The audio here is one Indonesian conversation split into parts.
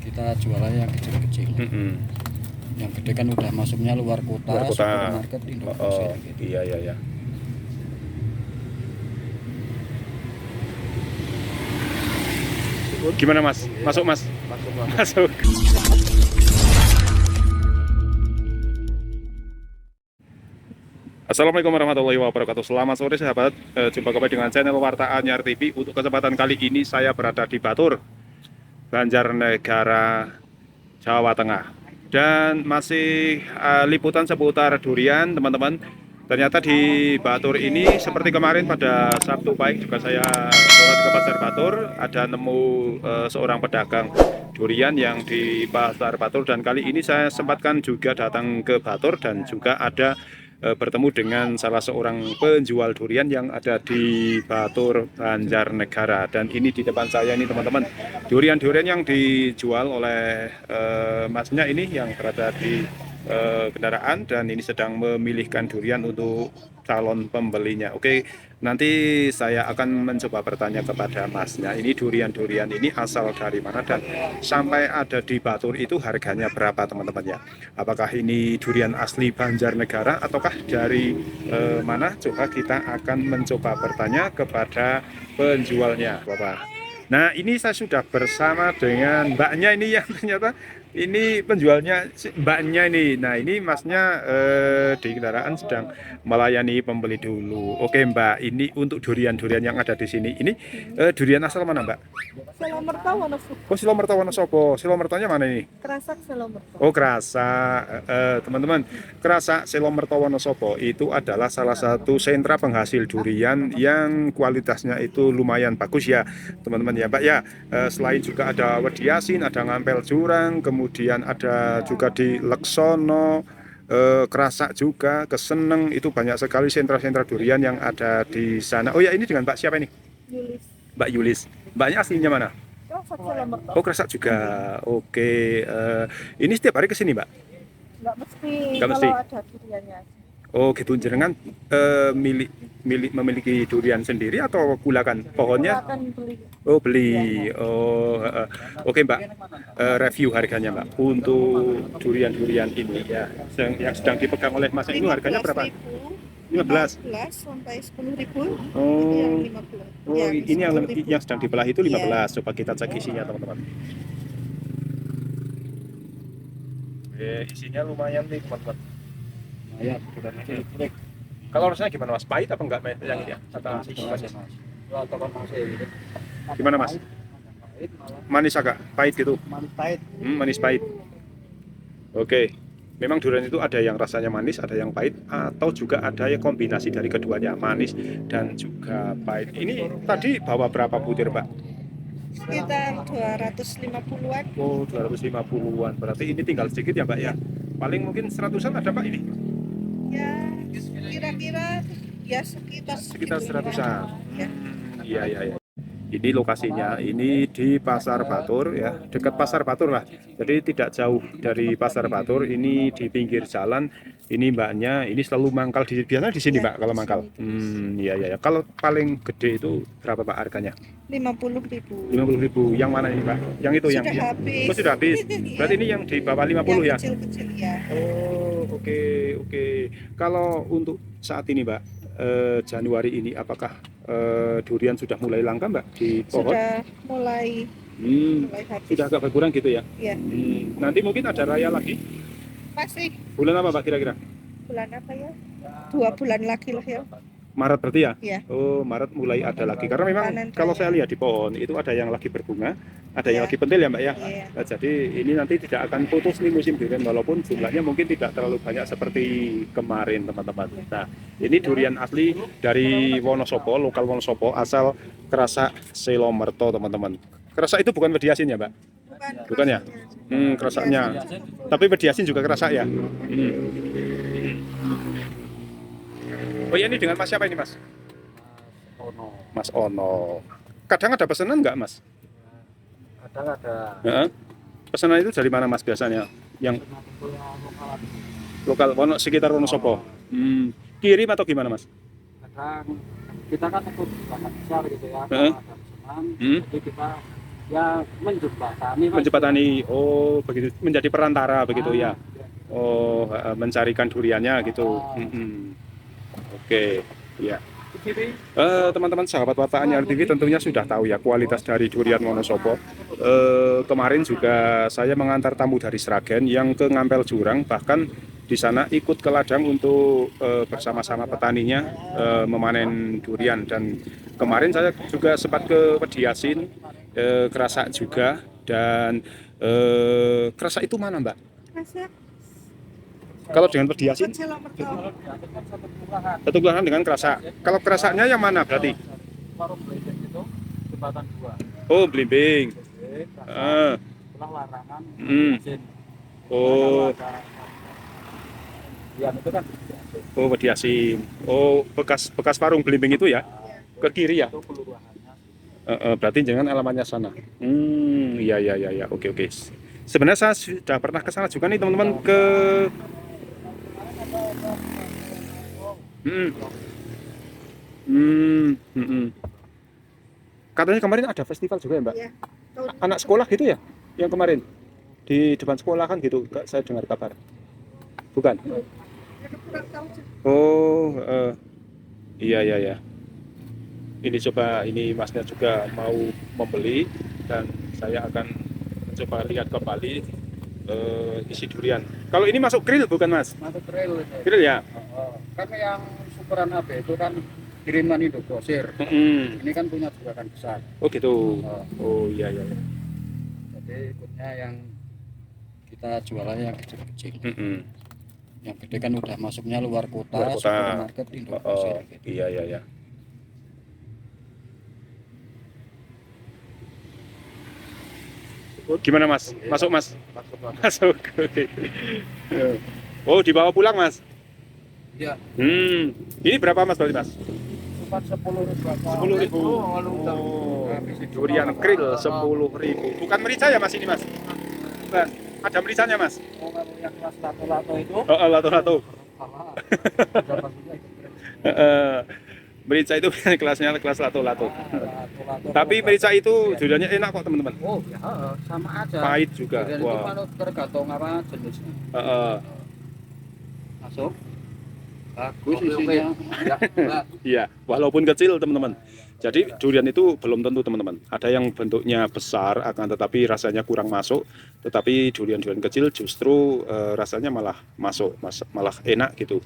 kita jualannya yang kecil-kecil. Yang gede kan udah masuknya luar kota, supermarket Indogrosir gitu. Iya. Gimana mas? Masuk mas? Masuk. Assalamualaikum warahmatullahi wabarakatuh. Selamat sore sahabat. Jumpa kembali dengan channel Warta Anyar TV. Untuk kesempatan kali ini saya berada di Batur, Banjarnegara, Jawa Tengah. Dan masih liputan seputar durian, teman-teman. Ternyata di Batur ini seperti kemarin pada Sabtu pagi juga saya lewat ke Pasar Batur, ada nemu seorang pedagang durian yang di Pasar Batur, dan kali ini saya sempatkan juga datang ke Batur dan juga ada bertemu dengan salah seorang penjual durian yang ada di Batur, Banjarnegara. Dan ini di depan saya ini teman-teman, durian-durian yang dijual oleh masnya ini yang berada di kendaraan, dan ini sedang memilihkan durian untuk calon pembelinya. Oke, nanti saya akan mencoba bertanya kepada masnya, ini durian-durian ini asal dari mana dan sampai ada di Batur itu harganya berapa teman-teman ya. Apakah ini durian asli Banjarnegara ataukah dari mana? Coba kita akan mencoba bertanya kepada penjualnya, Bapak. Nah, ini saya sudah bersama dengan mbaknya ini yang ternyata ini penjualnya mbaknya ini. Nah, ini masnya di kendaraan sedang melayani pembeli dulu. Oke mbak, ini untuk durian-durian yang ada di sini. Ini durian asal mana mbak? Silomerta Wonosobo. Oh, Silomerta Wonosobo. Silomertanya mana ini? Kerasak Silomerta. Oh, Kerasak. Teman-teman, Kerasak Silomerta Wonosobo itu adalah salah satu sentra penghasil durian yang kualitasnya itu lumayan bagus ya teman-teman ya mbak ya. Selain juga ada Wediasin, ada Ngampel Jurang, kemudian ada juga di Leksono, Kerasak juga, Keseneng, itu banyak sekali sentra-sentra durian yang ada di sana. Oh ya, ini dengan Mbak siapa ini? Yulis. Mbak Yulis. Mbaknya aslinya mana? Kerasak Silomerta. Oh, Kerasak juga. Oke, ini setiap hari ke sini Mbak? Nggak mesti. Nggak mesti. Kalau ada duriannya. Oh gitu, jenengan memiliki durian sendiri atau kulakan pohonnya? Akan beli. Oh beli. Oh, oke Mbak. Review harganya Mbak untuk durian-durian ini ya, yang sedang dipegang oleh Mas itu harganya berapa? 15 sampai 10.000. Oh, Yang 15. oh Ya, ini yang sedang dibelah itu 15. Iya. Coba kita cek isinya teman-teman. Isinya lumayan nih teman-teman. Ya, Kalau rasanya gimana Mas? Pahit apa enggak yang ini ya? Kata masnya. Gimana Mas? Manis agak pahit gitu. manis pahit. Manis pahit. Oke. Memang durian itu ada yang rasanya manis, ada yang pahit, atau juga ada yang kombinasi dari keduanya, manis dan juga pahit. Ini tadi bawa berapa butir, Pak? Sekitar 250-an. Oh, 250-an. Berarti ini tinggal sedikit ya, Pak ya? Paling mungkin 100-an ada, Pak, ini? Ya, kira-kira ya sekitar 100-an. Ya. Iya. Ini lokasinya, ini di Pasar Batur ya, dekat Pasar Batur lah. Jadi tidak jauh dari Pasar Batur, ini di pinggir jalan. Ini mbaknya, ini selalu mangkal biasanya di sini, Ya, Mbak, kalau mangkal. Iya. Kalau paling gede itu berapa, Pak, harganya? 50.000. 50.000. Yang mana ini, Pak? Yang itu Sudah yang habis. Oh, sudah habis. Berarti ini yang di bawah 50 ya? Yang kecil-kecil ya. Oh, oke. Kalau untuk saat ini, Mbak, Januari ini apakah durian sudah mulai langka Mbak di pohon? Sudah mulai habis. Sudah agak berkurang gitu ya? Ya. Nanti mungkin ada raya lagi? Masih Bulan apa Mbak kira-kira? bulan apa ya? 2 bulan lagi lah ya. Maret berarti ya? Iya. Oh, Maret mulai ada lagi. Karena memang Panen kalau raya. saya lihat di pohon itu ada yang lagi berbunga, ada yang Iya. lagi pentil ya Mbak ya? Iya. Nah, jadi ini nanti tidak akan putus nih musim durian, walaupun jumlahnya mungkin tidak terlalu banyak seperti kemarin teman-teman. Nah, ini durian asli dari Wonosobo, lokal Wonosobo, asal Kerasak Silomerta teman-teman. Kerasak itu bukan Wediasin ya Mbak? Bukan ya? Kerasaknya. Tapi Wediasin juga kerasak ya? Oh ya, ini dengan Mas siapa ini Mas? Mas Ono. Kadang ada pesanan nggak Mas? Kadang ada. Heeh. Pesanan itu dari mana Mas biasanya? Yang lokal sekitar Wonosobo. Kirim atau gimana Mas? Kadang kita kan ikut banyak besar gitu ya. Heeh. Kalau ada pesanan, Hmm. jadi kita Ya menjembatani. Menjembatani. Oh, begitu, menjadi perantara begitu ya. Oh, mencarikan duriannya gitu. Oke, ya. Teman-teman sahabat Wataan RTV tentunya sudah tahu ya kualitas dari durian Wonosobo. Kemarin juga saya mengantar tamu dari Sragen yang ke Ngampel Jurang, bahkan di sana ikut ke ladang untuk bersama-sama petaninya memanen durian. Dan kemarin saya juga sempat ke Pediasin, Kerasak juga. Dan Kerasak itu mana, Mbak? Kerasak. Kalau dengan Pediasin? Satu kelurahan dengan Kerasak. Kalau Kerasaknya yang mana berarti? Warung Blimbing itu jembatan 2. Oh, Blimbing. Sebelah larangan. Oh. Yang itu kan. Oh, Pediasin. Oh, bekas warung Blimbing itu ya? Ke kiri ya? Itu kelurahannya. Berarti jangan alamatnya sana. Iya. Oke. Sebenarnya saya sudah pernah ke sana juga nih teman-teman, ke Katanya kemarin ada festival juga ya, Mbak? Iya. Anak sekolah gitu ya? Yang kemarin di depan sekolah kan gitu, saya dengar kabar. Bukan? Oh, iya. Ini coba, ini Masnya juga mau membeli dan saya akan coba lihat kembali isi durian. Kalau ini masuk grill bukan, Mas? Masuk grill. Grill ya? Kan yang superan AB itu kan kiriman Indogrosir. Ini kan punya juragan besar. Oh gitu. Oh iya. Jadi ikutnya yang kita jualannya yang kecil-kecil. Yang gede kan udah masuknya luar kota, Luar kota. supermarket Indogrosir. Gitu. Iya. Gimana, Mas? Masuk, Mas? Masuk. Oh, dibawa pulang, Mas? Iya. Ini berapa, Mas, berarti, Mas? Cuma 10.000. Oh, durian grill 10.000. Bukan merica ya, Mas, ini, Mas? Bukan. Ada mericanya, Mas? Oh, kalau yang kelas lato-lato itu. Oh, lato-lato. Merica itu kelasnya kelas lato-lato. Tapi merica itu duriannya enak kok, teman-teman. Oh ya, sama aja. Pahit juga. Durian itu kan tergantung apa jenisnya. Masuk. Bagus isinya. Iya, walaupun kecil, teman-teman. Jadi durian itu belum tentu, teman-teman. Ada yang bentuknya besar akan tetapi rasanya kurang masuk. Tetapi durian-durian kecil justru rasanya malah masuk, malah enak gitu.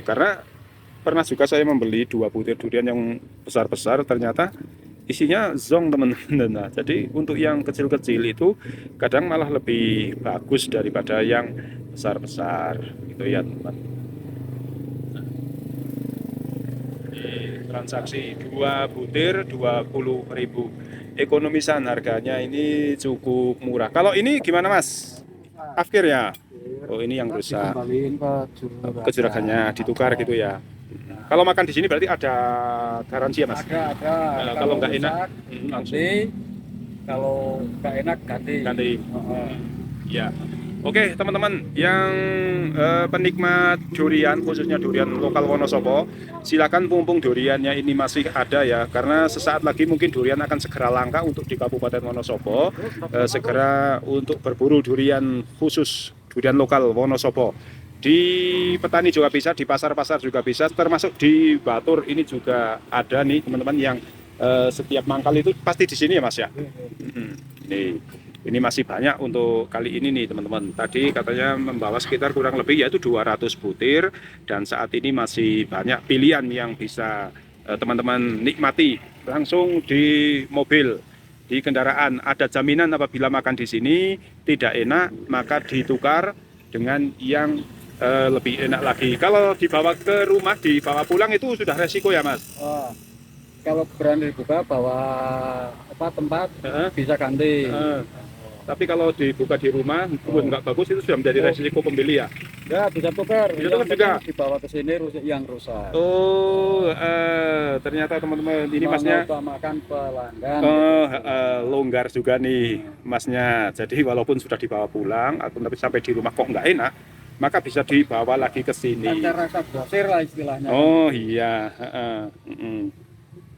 Karena pernah juga saya membeli 2 butir durian yang besar-besar, ternyata isinya zong, teman-teman. Nah, jadi untuk yang kecil-kecil itu kadang malah lebih bagus daripada yang besar-besar gitu ya, teman-teman. Transaksi 2 butir 20.000. Ekonomisan harganya ini cukup murah. Kalau ini gimana, Mas? Afkir ya? Oh, ini yang rusak. Kembaliin Ke juragannya ditukar gitu ya. Kalau makan di sini berarti ada garansi ya, Mas? Ada. Kalau nggak enak langsung. Kalau nggak enak ganti. Ya. Oke, teman-teman yang penikmat durian, khususnya durian lokal Wonosobo, silakan mumpung duriannya ini masih ada ya, karena sesaat lagi mungkin durian akan segera langka untuk di Kabupaten Wonosobo. Segera untuk berburu durian khusus, durian lokal Wonosobo. Di petani juga bisa, di pasar-pasar juga bisa, termasuk di Batur ini juga ada nih teman-teman yang setiap mangkal itu pasti di sini ya, Mas ya. Ini masih banyak untuk kali ini nih teman-teman. Tadi katanya membawa sekitar kurang lebih yaitu 200 butir dan saat ini masih banyak pilihan yang bisa teman-teman nikmati langsung di mobil, di kendaraan. Ada jaminan apabila makan di sini tidak enak maka ditukar dengan yang lebih enak lagi. Kalau dibawa ke rumah, dibawa pulang itu sudah resiko ya, Mas? Kalau berani dibuka bawa tempat bisa ganti. Tapi kalau dibuka di rumah pun nggak bagus, itu sudah menjadi resiko pembeli ya? Ya bisa tukar. Bisa tukar juga. Dibawa ke sini yang rusak. Oh, ternyata teman-teman ini Masnya makan pelanggan. Longgar juga nih Masnya. Jadi walaupun sudah dibawa pulang, tapi sampai di rumah kok nggak enak, maka bisa dibawa lagi ke sini. Ada rasa grosir lah istilahnya. Oh iya,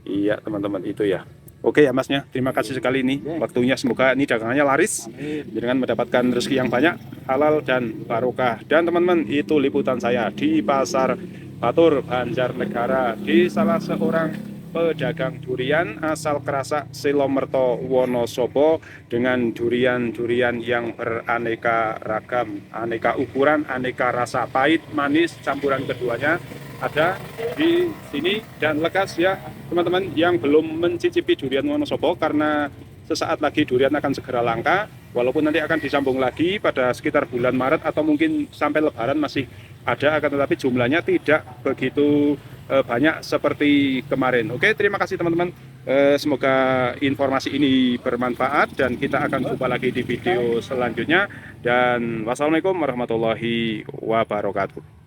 iya teman-teman itu ya. Oke ya Masnya, terima kasih sekali ini waktunya. Semoga ini dagangannya laris dengan mendapatkan rezeki yang banyak, halal dan barokah. Dan teman-teman, itu liputan saya di Pasar Batur, Banjarnegara, di salah seorang pedagang durian asal Kerasak, Silomerto, Wonosobo, dengan durian-durian yang beraneka ragam, aneka ukuran, aneka rasa, pahit, manis, campuran keduanya ada di sini. Dan lekas ya teman-teman yang belum mencicipi durian Wonosobo, karena sesaat lagi durian akan segera langka, walaupun nanti akan disambung lagi pada sekitar bulan Maret atau mungkin sampai Lebaran masih ada, akan tetapi jumlahnya tidak begitu banyak seperti kemarin. Oke, terima kasih teman-teman. Semoga informasi ini bermanfaat dan kita akan jumpa lagi di video selanjutnya. Dan wassalamualaikum warahmatullahi wabarakatuh.